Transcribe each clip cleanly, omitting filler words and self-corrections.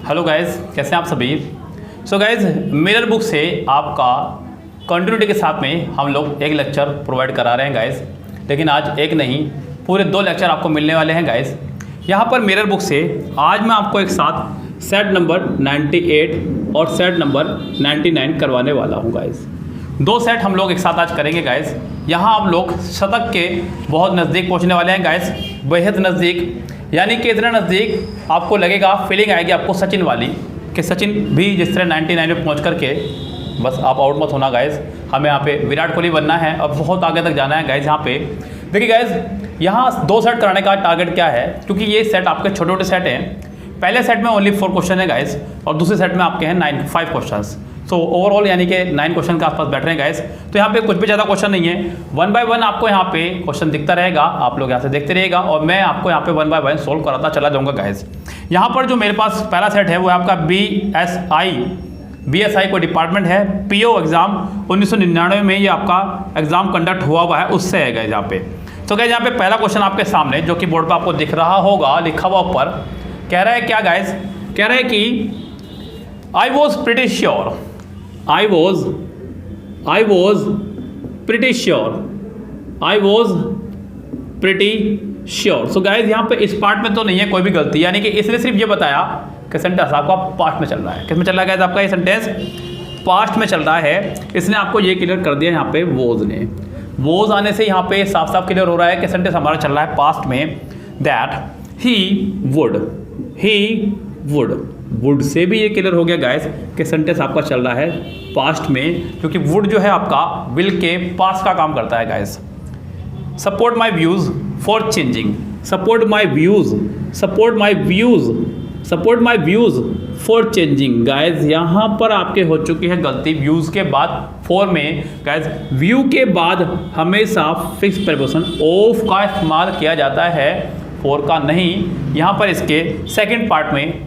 Hello guys, कैसे हैं आप सभी। सो गाइज, मिरर बुक से आपका कंटिन्यूटी के साथ में हम लोग एक लेक्चर प्रोवाइड करा रहे हैं गाइज। लेकिन आज एक नहीं, पूरे 2 लेक्चर आपको मिलने वाले हैं गाइज। यहाँ पर मिरर बुक से आज मैं आपको एक साथ सेट नंबर 98 और सेट नंबर 99 करवाने वाला हूँ गाइज। 2 सेट हम लोग एक साथ आज करेंगे गाइज। यहाँ आप लोग शतक के बहुत नज़दीक पहुँचने वाले हैं गाइज, बेहद नज़दीक। यानी कि इतना नज़दीक आपको लगेगा, फीलिंग आएगी आपको सचिन वाली कि सचिन भी जिस तरह 99 में पहुँच करके, बस आप आउट मत होना गाइज। हमें यहाँ पे विराट कोहली बनना है और बहुत आगे तक जाना है गाइज। यहाँ पे देखिए गाइज, यहाँ 2 सेट कराने का टारगेट क्या है, क्योंकि ये सेट आपके छोटे छोटे सेट हैं। पहले सेट में ओनली 4 क्वेश्चन है गाइज और दूसरे सेट में आपके हैं 5 क्वेश्चन। सो ओवरऑल यानी कि 9 क्वेश्चन के आसपास बैठ रहे हैं गाइज। तो यहाँ पे कुछ भी ज़्यादा क्वेश्चन नहीं है, 1 बाय 1 आपको यहाँ पे क्वेश्चन दिखता रहेगा, आप लोग यहाँ से देखते रहेगा और मैं आपको यहाँ पे 1 बाय 1 सोल्व कराता चला जाऊँगा गाइज। यहाँ पर जो मेरे पास पहला सेट है वो आपका BSI कोई डिपार्टमेंट है, PO एग्जाम 1999 में ये आपका एग्जाम कंडक्ट हुआ है, उससे है गाइज यहाँ पे। तो गाइज यहाँ पे पहला क्वेश्चन आपके सामने जो कि बोर्ड पर आपको दिख रहा होगा, लिखा हुआ ऊपर, कह रहा है क्या गाइज, कह रहा है कि I was pretty sure, I was pretty sure। So guys यहाँ पे इस पार्ट में तो नहीं है कोई भी गलती, यानी कि इसने सिर्फ ये बताया कि सेंटेंस आपका पास्ट में चल रहा है। किस में चल रहा है गाइज, आपका ये सेंटेंस पास्ट में चल रहा है। इसने आपको ये क्लियर कर दिया यहाँ पे, वोज आने से यहाँ पे साफ साफ क्लियर हो रहा है कि सेंटेंस हमारा चल रहा है पास्ट में। दैट ही वुड से भी ये क्लियर हो गया गाइस कि सेंटेंस आपका चल रहा है पास्ट में, क्योंकि वुड जो है आपका विल के पास्ट का काम करता है guys. Support my views for changing, support my views for changing. Guys यहाँ पर आपके हो चुकी है गलती, व्यूज के बाद फॉर में गाइस, व्यू के बाद हमेशा फिक्स प्रीपोजिशन ऑफ का इस्तेमाल किया जाता है, फॉर का नहीं। यहाँ पर इसके सेकंड पार्ट में,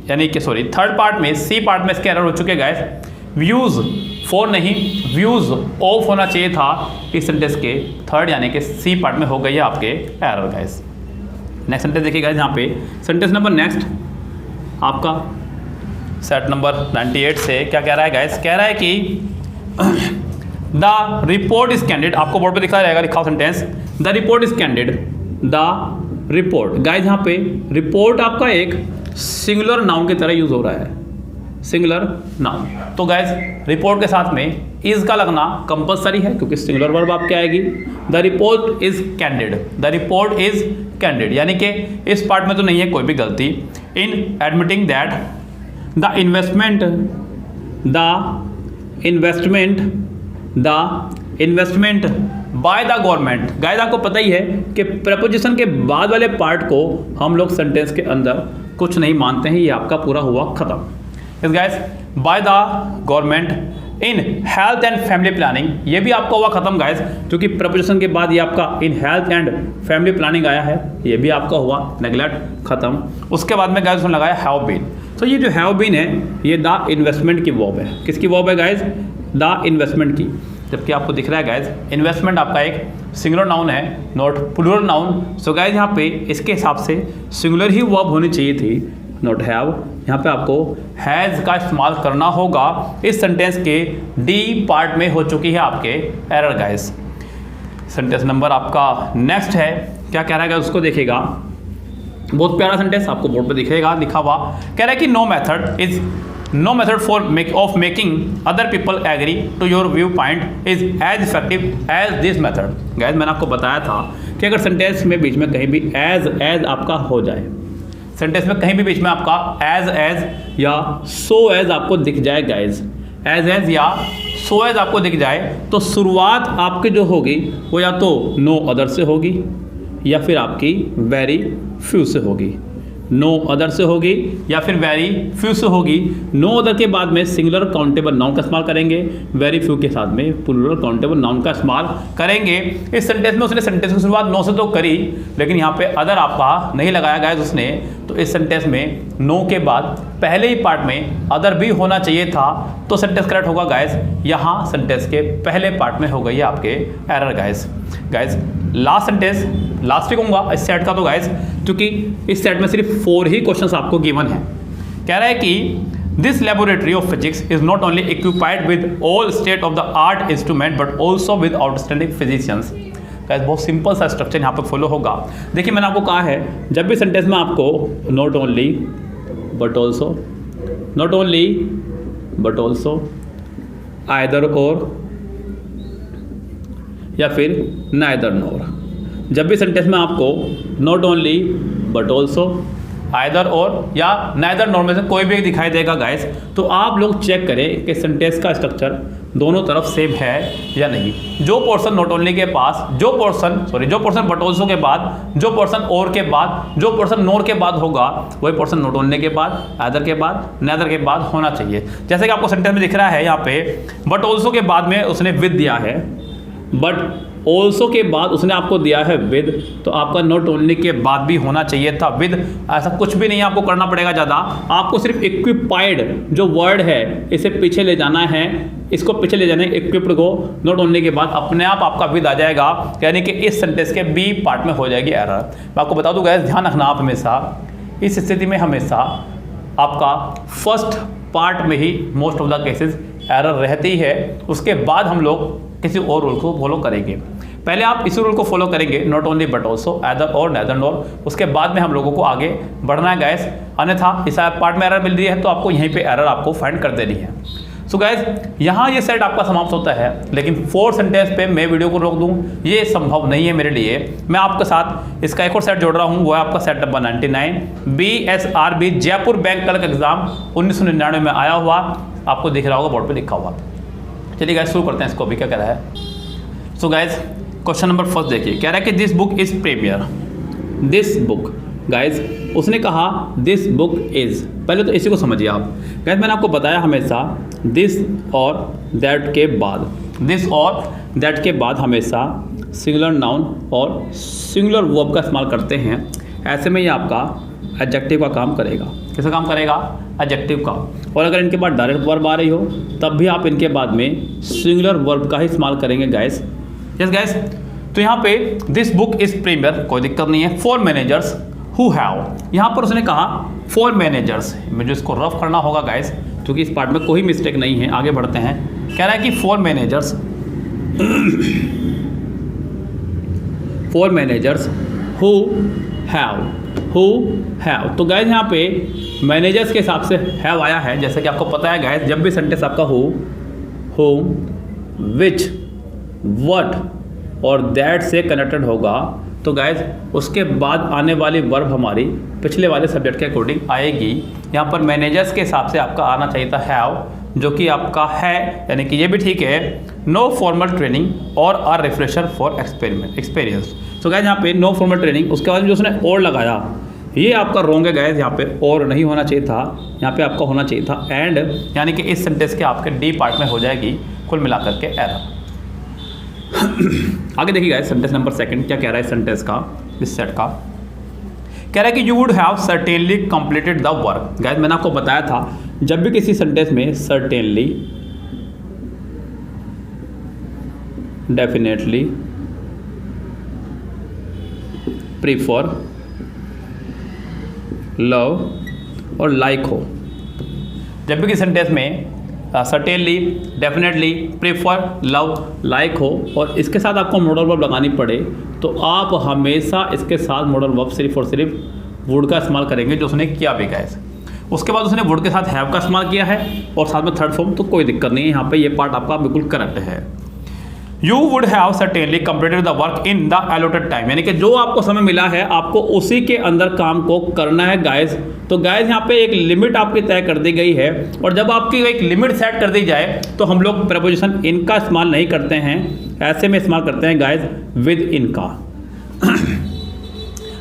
यानी कि सॉरी थर्ड पार्ट में, सी पार्ट में इसके एरर हो चुके गाइस। व्यूज फॉर नहीं, व्यूज ऑफ होना चाहिए था इस सेंटेंस के थर्ड यानी कि सी पार्ट में, हो गई है आपके एरर गाइस। नेक्स्ट सेंटेंस देखिए गाइस, यहाँ पे सेंटेंस नंबर नेक्स्ट आपका सेट नंबर 98 से क्या कह रहा है गाइस, कह रहा है कि द रिपोर्ट इज कैंडिड। आपको बोर्ड पे दिखा रहेगा, लिखा sentence, the report is candid. The report guys, यहाँ पे रिपोर्ट आपका एक सिंगुलर नाउन की तरह यूज हो रहा है, सिंगुलर नाउन। तो गाइस रिपोर्ट के साथ में इज का लगना कंपलसरी है, क्योंकि सिंगुलर वर्ब आपके आएगी। The report is candid, the report is candid, यानी कि इस पार्ट में तो नहीं है कोई भी गलती। In admitting that the investment by the government. Guys आपको पता ही है कि प्रपोजिशन के बाद वाले पार्ट को हम लोग सेंटेंस के अंदर कुछ नहीं मानते हैं, ये आपका पूरा हुआ खत्म। इस guys by the government in health and family planning, ये भी आपका हुआ खत्म गाइस, क्योंकि प्रपोजिशन के बाद ये आपका in health and family planning आया है, ये भी आपका हुआ नेग्लेक्ट खत्म। उसके बाद में गाइस उसने लगाया हैव बीन। तो ये जो हैव बीन है ये द इन्वेस्टमेंट की वर्ब है। किसकी वर्ब है गाइस, द इन्वेस्टमेंट की। जबकि आपको दिख रहा है गाइज इन्वेस्टमेंट आपका एक सिंगुलर नाउन है, not plural noun. So guys यहाँ पे इसके हिसाब से सिंगुलर ही वर्ब होनी चाहिए थी, नॉट हैव। यहाँ पे आपको हैज़ का इस्तेमाल करना होगा। इस सेंटेंस के डी पार्ट में हो चुकी है आपके एरर गाइज। सेंटेंस नंबर आपका नेक्स्ट है, क्या कह रहा है उसको देखिएगा, बहुत प्यारा सेंटेंस आपको बोर्ड पर दिखेगा लिखा हुआ। कह रहा है कि no method of making other people agree to your viewpoint is as effective as this method। Guys मैंने आपको बताया था कि अगर सेंटेंस में बीच में कहीं भी एज आपका हो जाए, सेंटेंस में कहीं भी बीच में आपका एज या सो एज आपको दिख जाए गाइस, एज या सो एज आपको दिख जाए, तो शुरुआत आपकी जो होगी वो या तो नो अदर से होगी या फिर आपकी वेरी फ्यू से होगी। नो अदर से होगी या फिर वेरी फ्यू से होगी। नो अदर के बाद में सिंगुलर काउंटेबल नाउन का इस्तेमाल करेंगे, वेरी फ्यू के साथ में प्लूरल काउंटेबल नाउन का इस्तेमाल करेंगे। इस सेंटेंस में उसने सेंटेंस की शुरुआत नो से तो करी, लेकिन यहाँ पे अदर आपका नहीं लगाया गया उसने। तो इस सेंटेंस में नो के बाद पहले ही पार्ट में अदर भी होना चाहिए था, तो सेंटेंस करेक्ट होगा गाइस। यहाँ सेंटेंस के पहले पार्ट में हो गई है आपके error guys. Last sentence last ही कहूँगा इस सेट का तो गाइस, क्योंकि इस सेट में सिर्फ 4 ही क्वेश्चंस आपको गिवन है। कह रहा है कि this laboratory of physics is not only equipped with all state of the art instrument but also with outstanding physicians. बहुत सिंपल सा स्ट्रक्चर यहाँ पे फॉलो होगा। देखिए मैंने आपको कहा है जब भी सेंटेंस में आपको not only but also, not only but also, either और या फिर नाइदर नॉर, जब भी सेंटेंस में आपको not only but also, either और या नाइदर नॉर में से कोई भी एक दिखाई देगा गाइस, तो आप लोग चेक करें कि सेंटेंस का स्ट्रक्चर दोनों तरफ सेम है या नहीं। जो पोर्शन नॉट ओनली के पास, जो पोर्शन बट ऑल्सो के बाद, जो पोर्शन और के बाद, जो पोर्शन नॉर के बाद होगा, वही पोर्शन नॉट ओनली के बाद, आइदर के बाद, नाइदर के बाद होना चाहिए। जैसे कि आपको सेंटेंस में दिख रहा है यहाँ पे बट ऑल्सो के बाद में उसने विद दिया है, बट ऑल्सो के बाद उसने आपको दिया है विद, तो आपका नॉट ओनली के बाद भी होना चाहिए था विद। ऐसा कुछ भी नहीं आपको करना पड़ेगा ज़्यादा, आपको सिर्फ इक्विपाइड जो वर्ड है इसे पीछे ले जाना है, इसको पीछे ले जाना है, इक्विप्ड को नॉट ओनली के बाद अपने आप आपका विद आ जाएगा, यानी कि इस सेंटेंस के बी पार्ट में हो जाएगी एरर। मैं आपको बता दूँ गाइस, ध्यान रखना आप हमेशा इस स्थिति में हमेशा आपका फर्स्ट पार्ट में ही most of the cases error रहती है, उसके बाद हम लोग किसी और रूल को फॉलो करेंगे। पहले आप इसी रूल को फॉलो करेंगे, not only but also, either और नाइदर नॉर, उसके बाद में हम लोगों को आगे बढ़ना है गाइस। अन्यथा इस पार्ट में एरर मिल रही है तो आपको यहीं पे एरर आपको फाइंड कर देनी है। सो गाइस यहाँ ये सेट आपका समाप्त होता है, लेकिन 4 सेंटेंस पे मैं वीडियो को रोक दूँ ये संभव नहीं है मेरे लिए। मैं आपके साथ इसका एक और सेट जोड़ रहा हूँ, वो है आपका set number 99 BSRB Jaipur bank clerk exam 1999 में आया हुआ, आपको दिख रहा होगा बोर्ड पे लिखा हुआ। चलिए गाइस शुरू करते हैं इसको भी, क्या कह रहा है। So guys question number first देखिए, कह रहा है कि this book is premier. This book guys उसने कहा दिस बुक इज, पहले तो इसी को समझिए आप गाइस। मैंने आपको बताया हमेशा दिस और दैट के बाद, दिस और दैट के बाद हमेशा सिंगुलर नाउन और सिंगुलर वर्ब का इस्तेमाल करते हैं। ऐसे में ये आपका एडजेक्टिव का काम करेगा। किसका काम करेगा? एडजेक्टिव का। और अगर इनके बाद डायरेक्ट वर्ब आ रही हो तब भी आप इनके बाद में सिंगुलर वर्ब का ही इस्तेमाल करेंगे गाइस। यस गाइस, तो यहाँ पे दिस बुक इज प्रीमियर, कोई दिक्कत नहीं है। फॉर मैनेजर्स हु हैव, यहाँ पर उसने कहा फॉर मैनेजर्स, मुझे इसको रफ करना होगा गाइस क्योंकि इस पार्ट में कोई मिस्टेक नहीं है। आगे बढ़ते हैं, कह रहा है कि for managers for managers who have, तो गाइस यहाँ पे मैनेजर्स के हिसाब से हैव आया है। जैसे कि आपको पता है गाइस, जब भी सेंटेंस आपका हु, विच, व्हाट और दैट से कनेक्टेड होगा तो गाइस उसके बाद आने वाली वर्ब हमारी पिछले वाले सब्जेक्ट के अकॉर्डिंग आएगी। यहाँ पर मैनेजर्स के हिसाब से आपका आना चाहिए था हैव, जो कि आपका है, यानी कि ये भी ठीक है। नो फॉर्मल ट्रेनिंग और अ रिफ्रेशर फॉर एक्सपीरियंस। तो गाइस यहाँ पे नो फॉर्मल ट्रेनिंग, उसके बाद जो उसने और लगाया ये आपका रॉन्ग है गाइस। यहाँ पे और नहीं होना चाहिए था, यहाँ पे आपका होना चाहिए था एंड, यानी कि इस सेंटेंस के आपके डी पार्ट में हो जाएगी कुल मिलाकर के एरर। आगे देखिए गाइस, सेंटेंस नंबर सेकंड क्या कह रहा है सेंटेंस का, इस सेट का। कह रहा है कि you would have certainly completed the work. Guys मैंने आपको बताया था जब भी किसी सेंटेंस में सर्टेनली, डेफिनेटली, प्रीफर, लव और लाइक हो, जब भी किसी सेंटेंस में certainly, definitely, prefer, love, like हो और इसके साथ आपको मॉडल वर्ब लगानी पड़े तो आप हमेशा इसके साथ मॉडल वर्ब सिर्फ और सिर्फ वुड का इस्तेमाल करेंगे, जो उसने किया भी गाइस। उसके बाद उसने वुड के साथ हैव का इस्तेमाल किया है और साथ में थर्ड फॉर्म, तो कोई दिक्कत नहीं है। यहाँ पे ये पार्ट आपका बिल्कुल करेक्ट है। You would have certainly completed the work in the allotted time, यानी कि जो आपको समय मिला है आपको उसी के अंदर काम को करना है गाइस। तो गाइस यहाँ पे एक लिमिट आपकी तय कर दी गई है और जब आपकी एक लिमिट सेट कर दी जाए तो हम लोग प्रीपोजिशन इन का इस्तेमाल नहीं करते हैं, ऐसे में इस्तेमाल करते हैं गाइस विद इन का।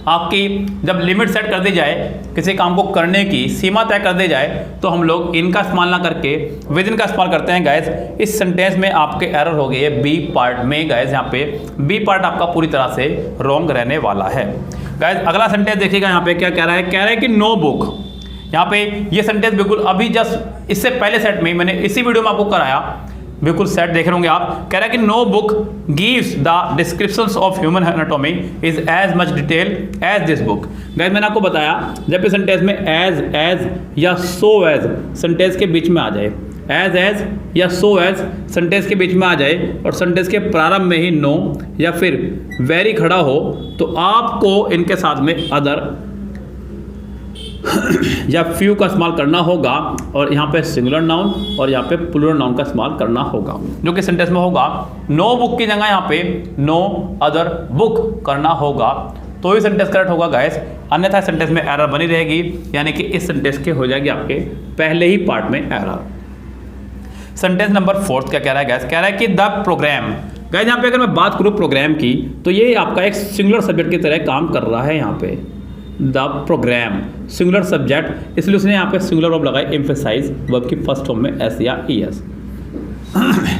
आपकी जब लिमिट सेट कर दी जाए, किसी काम को करने की सीमा तय कर दी जाए तो हम लोग इनका इस्तेमाल ना करके विद इन का इस्तेमाल करते हैं गाइस। इस सेंटेंस में आपके एरर हो गई है बी पार्ट में गाइस। यहाँ पे बी पार्ट आपका पूरी तरह से रॉन्ग रहने वाला है गाइस। अगला सेंटेंस देखिएगा, यहाँ पे क्या कह रहा है, कह रहा है कि नो बुक। यहाँ पे ये सेंटेंस बिल्कुल अभी जस्ट इससे पहले सेट में मैंने इसी वीडियो में आपको कराया बिल्कुल सेट देख रहे होंगे आप। कह रहा है कि no book gives the descriptions of human anatomy is as much detail as this book. Guys मैंने आपको बताया जब भी सेंटेंस में एज या सो एज सेंटेंस के बीच में आ जाए, एज या सो एज सेंटेंस के बीच में आ जाए और सेंटेंस के प्रारंभ में ही नो या फिर वेरी खड़ा हो, तो आपको इनके साथ में अदर या फ्यू का इस्तेमाल करना होगा और यहाँ पे सिंगुलर नाउन और यहाँ पे प्लूरल नाउन का इस्तेमाल करना होगा, जो कि सेंटेंस में होगा नो बुक की जगह यहाँ पे नो अदर बुक करना होगा, तो ही सेंटेंस करेक्ट होगा गाइस, अन्यथा सेंटेंस में एरर बनी रहेगी, यानी कि इस सेंटेंस के हो जाएगी आपके पहले ही पार्ट में एरर। सेंटेंस नंबर 4 क्या कह रहा है गाइस, कह रहा है कि द प्रोग्राम। गाइस यहाँ पे अगर मैं बात करूँ प्रोग्राम की, तो ये आपका एक सिंगुलर सब्जेक्ट की तरह काम कर रहा है। यहाँ पे द प्रोग्राम सिंगुलर सब्जेक्ट, इसलिए उसने यहाँ पे सिंगुलर वर्ब लगाई एम्फेसाइज, वर्ब की फर्स्ट फॉर्म में एस या ईएस।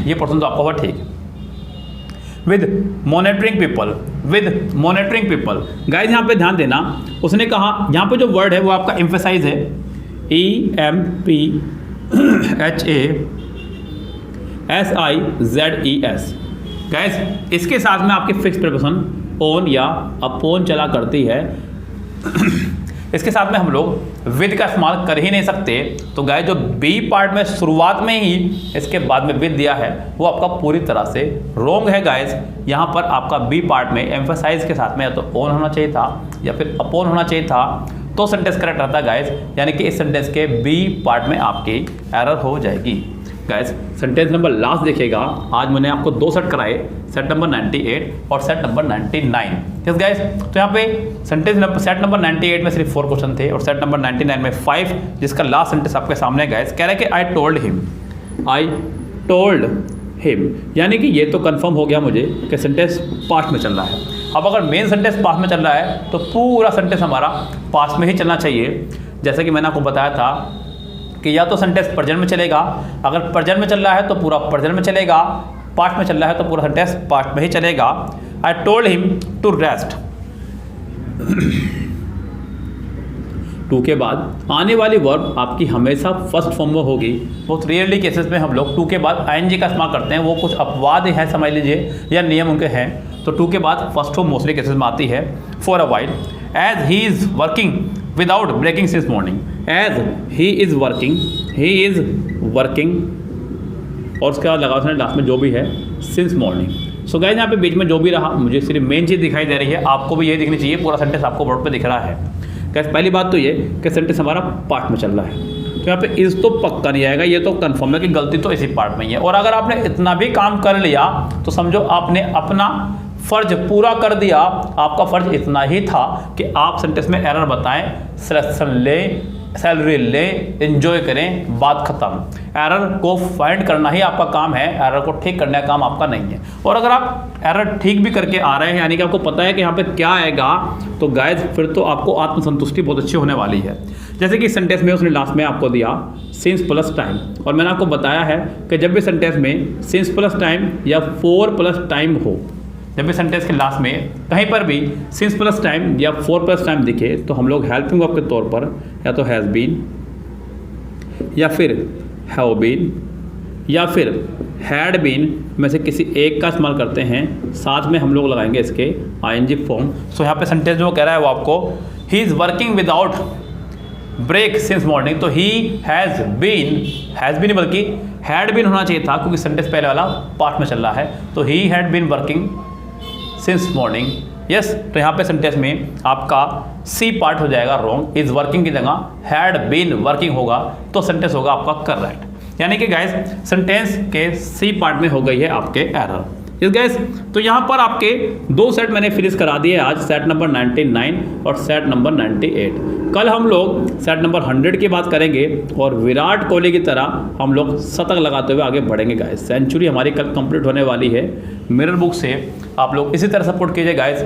ये पर्सन तो आपका हुआ ठीक। विद मॉनिटरिंग पीपल, गाइस यहाँ पे ध्यान देना, उसने कहा यहाँ पे जो वर्ड है वो आपका एम्फेसाइज है, EMPHASIZES। गाइस इसके साथ में आपकी फिक्स प्रीपोजिशन ऑन या अपॉन चला करती है। इसके साथ में हम लोग विद का इस्तेमाल कर ही नहीं सकते, तो गाइस जो बी पार्ट में शुरुआत में ही इसके बाद में विद दिया है वो आपका पूरी तरह से रॉन्ग है गाइस। यहाँ पर आपका बी पार्ट में एम्फेसाइज के साथ में या तो ऑन होना चाहिए था या फिर अपॉन होना चाहिए था, तो सेंटेंस करेक्ट रहता गाइस, यानी कि इस सेंटेंस के बी पार्ट में आपकी एरर हो जाएगी। गाइस सेंटेंस नंबर लास्ट देखिएगा, आज मैंने आपको 2 सेट कराए, सेट नंबर 98 और सेट नंबर 99। यस गाइस, तो यहाँ पे सेंटेंस नंबर सेट नंबर 98 में सिर्फ 4 क्वेश्चन थे और सेट नंबर 99 में 5, जिसका लास्ट सेंटेंस आपके सामने है गाइस। कह रहा है कि आई टोल्ड हिम, यानी कि ये तो कंफर्म हो गया मुझे कि सेंटेंस पास्ट में चल रहा है। अब अगर मेन सेंटेंस पास्ट में चल रहा है तो पूरा सेंटेंस हमारा पास्ट में ही चलना चाहिए। जैसे कि मैंने आपको बताया था कि या तो सेंटेंस प्रेजेंट में चलेगा, अगर प्रेजेंट में चल रहा है तो पूरा प्रेजेंट में चलेगा, पास्ट में चल रहा है तो पूरा सेंटेंस पास्ट में ही चलेगा। I told him to rest. To के बाद आने वाली वर्ब आपकी हमेशा फर्स्ट फॉर्म में होगी। बहुत रेयरली केसेस में हम लोग टू के बाद आईएनजी का इस्तेमाल करते हैं, वो कुछ अपवाद है समझ लीजिए या नियम उनके हैं, तो टू के बाद फर्स्ट फॉर्म मोस्टली केसेस में आती है। For a while as he is working without breaking since morning, as he is working और उसके बाद लगा उसने लास्ट में जो भी है सिंस मॉर्निंग। सो गाइस यहाँ पे बीच में जो भी रहा मुझे सिर्फ मेन चीज़ दिखाई दे रही है, आपको भी ये दिखनी चाहिए, पूरा सेंटेंस आपको बोर्ड पे दिख रहा है। गाइस पहली बात तो ये कि सेंटेंस हमारा पार्ट में चल रहा है, तो यहाँ पे इस तो पक्का नहीं आएगा, ये तो कंफर्म है कि गलती तो इसी पार्ट में ही है। और अगर आपने इतना भी काम कर लिया तो समझो आपने अपना फर्ज पूरा कर दिया। आपका फर्ज इतना ही था कि आप सेंटेंस में एरर बताएं, सिलेक्शन ले, सैलरी ले, एंजॉय करें, बात खत्म। एरर को फाइंड करना ही आपका काम है, एरर को ठीक करने का काम आपका नहीं है। और अगर आप एरर ठीक भी करके आ रहे हैं, यानी कि आपको पता है कि यहाँ पे क्या आएगा, तो गाइस फिर तो आपको आत्मसंतुष्टि बहुत अच्छी होने वाली है। जैसे कि सेंटेंस में उसने लास्ट में आपको दिया सिंस प्लस टाइम, और मैंने आपको बताया है कि जब भी सेंटेंस में सिंस प्लस टाइम या फोर प्लस टाइम हो, जब भी सेंटेंस के लास्ट में कहीं पर भी सिंस प्लस टाइम या फोर प्लस टाइम दिखे, तो हम लोग हेल्पिंग वर्ब के तौर पर या तो हैज़ बीन या फिर हैव बीन या फिर हैड बीन में से किसी एक का इस्तेमाल करते हैं। साथ में हम लोग लगाएंगे इसके आईएनजी फॉर्म। सो यहाँ पे सेंटेंस जो कह रहा है वो आपको he is working without break since morning, तो ही हैज़ बीन बल्कि हैड बीन होना चाहिए था, क्योंकि सेंटेंस पहले वाला पार्ट में चल रहा है। तो he had been working since morning, yes. तो यहाँ पे सेंटेंस में आपका सी पार्ट हो जाएगा रॉन्ग, इज वर्किंग की जगह हैड बीन वर्किंग होगा, तो सेंटेंस होगा आपका करेक्ट। यानी कि गाइस सेंटेंस के सी पार्ट में हो गई है आपके एरर। इस गाइस तो यहाँ पर आपके 2 सेट मैंने फिनिश करा दिए आज, सेट नंबर 99 और सेट नंबर 98। कल हम लोग सेट नंबर 100 की बात करेंगे और विराट कोहली की तरह हम लोग शतक लगाते हुए आगे बढ़ेंगे गाइस। सेंचुरी हमारी कल कंप्लीट होने वाली है। मिरर बुक से आप लोग इसी तरह सपोर्ट कीजिए गाइस।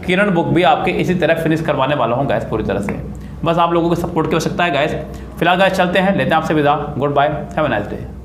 किरण बुक भी आपके इसी तरह फिनिश करवाने वाला हूँ गाइस पूरी तरह से। बस आप लोगों को सपोर्ट की आवश्यकता है गाइस। फिलहाल गाइस चलते हैं, लेते हैं आपसे विदा। Goodbye, have a nice day.